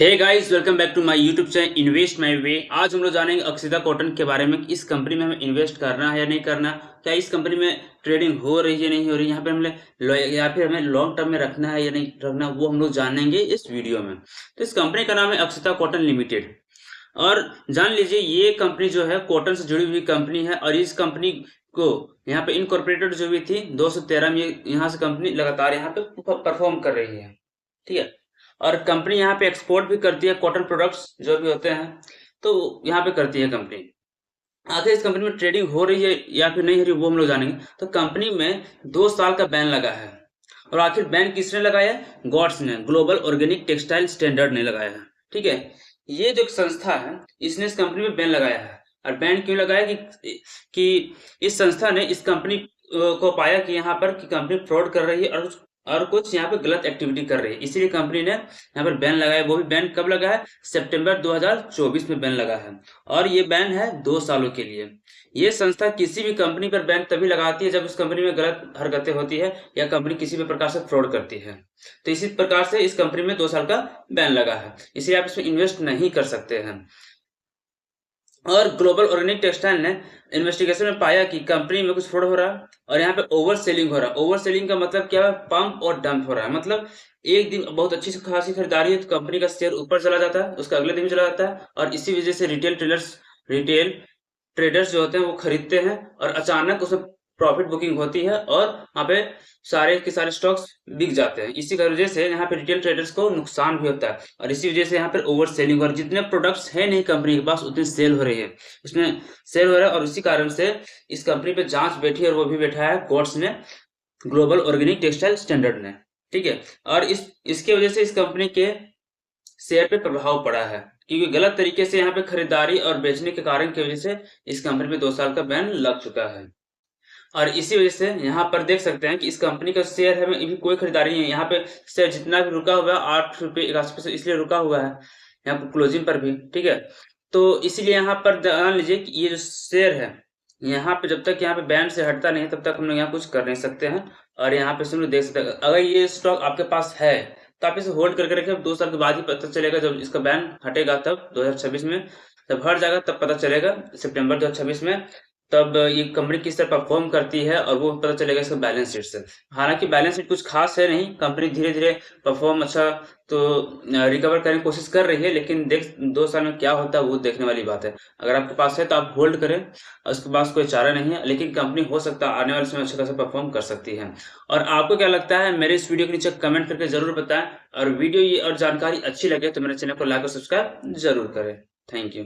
Hey guys, welcome back to my YouTube channel invest my way. आज हम लोग जानेंगे अक्षिता कॉटन के बारे में कि इस कंपनी में हमें इन्वेस्ट करना है या नहीं करना। क्या इस कंपनी में ट्रेडिंग हो रही है या नहीं हो रही, यहाँ पे हमें या फिर हमें लॉन्ग टर्म में रखना है या नहीं रखना, वो हम लोग जानेंगे इस वीडियो में। तो इस कंपनी का नाम है अक्षिता कॉटन लिमिटेड। और जान लीजिए, ये कंपनी जो है कॉटन से जुड़ी हुई कंपनी है। और इस कंपनी को यहाँ पे इनकॉर्पोरेटेड जो भी थी 2013 में, यहाँ से कंपनी लगातार यहाँ पे परफॉर्म कर रही है। ठीक है। और कंपनी यहाँ पे एक्सपोर्ट भी करती है कॉटन प्रोडक्ट्स जो भी होते हैं, तो यहाँ पे करती है कंपनी। आखिर इस कंपनी में ट्रेडिंग हो रही है या फिर नहीं हो रही, वो हम लोग जानेंगे। तो कंपनी में 2 साल का बैन लगा है। और आखिर बैन किसने लगाया है? गॉड्स ने, ग्लोबल ऑर्गेनिक टेक्सटाइल स्टैंडर्ड ने लगाया है। ठीक है। ये जो संस्था है, इसने इस कंपनी में बैन लगाया है। और बैन क्यों लगाया कि इस संस्था ने इस कंपनी को पाया कि यहाँ पर कि कंपनी फ्रॉड कर रही है और कुछ यहाँ पे गलत एक्टिविटी कर रही है, इसीलिए कंपनी ने यहाँ पर बैन लगाया। वो भी बैन कब लगा है? सितंबर 2024 में बैन लगा है। और ये बैन है 2 सालों के लिए। ये संस्था किसी भी कंपनी पर बैन तभी लगाती है जब उस कंपनी में गलत हरकतें होती है या कंपनी किसी भी प्रकार से फ्रॉड करती है। तो इसी प्रकार से इस कंपनी में 2 साल का बैन लगा है, इसलिए आप इसमें इन्वेस्ट नहीं कर सकते हैं। और ग्लोबल ऑर्गेनिक टेक्सटाइल ने इन्वेस्टिगेशन में पाया कि कंपनी में कुछ फ्रॉड हो रहा है और यहाँ पे ओवर सेलिंग हो रहा है। ओवर सेलिंग का मतलब क्या है? पंप और डंप हो रहा है। मतलब एक दिन बहुत अच्छी खासी खरीदारी है तो कंपनी का शेयर ऊपर चला जाता है, उसका अगले दिन भी चला जाता है। और इसी वजह से रिटेल ट्रेडर्स जो होते हैं वो खरीदते हैं और अचानक उसमें प्रॉफिट बुकिंग होती है और वहाँ पे सारे के सारे स्टॉक्स बिक जाते हैं। इसी की वजह से यहाँ पे रिटेल ट्रेडर्स को नुकसान भी होता है और इसी वजह से यहाँ पे ओवर सेलिंग और जितने प्रोडक्ट्स हैं नहीं कंपनी के पास उतनी सेल हो रही है, उसमें सेल हो रहा है। और इसी कारण से इस कंपनी पे जांच बैठी है और वो भी बैठा है गॉड्स ने, ग्लोबल ऑर्गेनिक टेक्सटाइल स्टैंडर्ड ने। ठीक है। और इसके वजह से इस कंपनी के शेयर पे प्रभाव पड़ा है, क्योंकि गलत तरीके से यहाँ पे खरीदारी और बेचने के कारण की वजह से इस कंपनी पे 2 साल का बैन लग चुका है। और इसी वजह से यहाँ पर देख सकते हैं कि इस कंपनी का शेयर है में अभी कोई खरीदारी नहीं है। यहाँ पे शेयर जितना भी रुका हुआ है 8 रुपये 81 पैसे इसलिए रुका हुआ है यहाँ पर क्लोजिंग पर भी। ठीक है। तो इसीलिए यहाँ पर जान लीजिए कि ये जो शेयर है, यहाँ पे जब तक यहाँ पे बैन से हटता नहीं तब तक हम लोग यहाँ कुछ कर नहीं सकते हैं। और यहाँ पे हम लोग देख सकते हैं, अगर ये स्टॉक आपके पास है तो आप इसे होल्ड करके रखें। 2 साल के बाद ही पता चलेगा, जब इसका बैन हटेगा तब 2026 में, जब हट जाएगा तब पता चलेगा सितंबर 2026 में। तब ये कंपनी किस तरह परफॉर्म करती है और वो पता चलेगा इसका बैलेंस शीट से। हालांकि बैलेंस शीट कुछ खास है नहीं, कंपनी धीरे धीरे परफॉर्म अच्छा तो रिकवर करने की कोशिश कर रही है, लेकिन 2 साल में क्या होता है वो देखने वाली बात है। अगर आपके पास है तो आप होल्ड करें, उसके पास कोई चारा नहीं है, लेकिन कंपनी हो सकता है आने वाले समय अच्छा खासा परफॉर्म कर सकती है। और आपको क्या लगता है मेरे इस वीडियो के नीचे कमेंट करके जरूर बताएं। और वीडियो ये और जानकारी अच्छी लगे तो मेरे चैनल को लाइक और सब्सक्राइब जरूर करें। Thank you.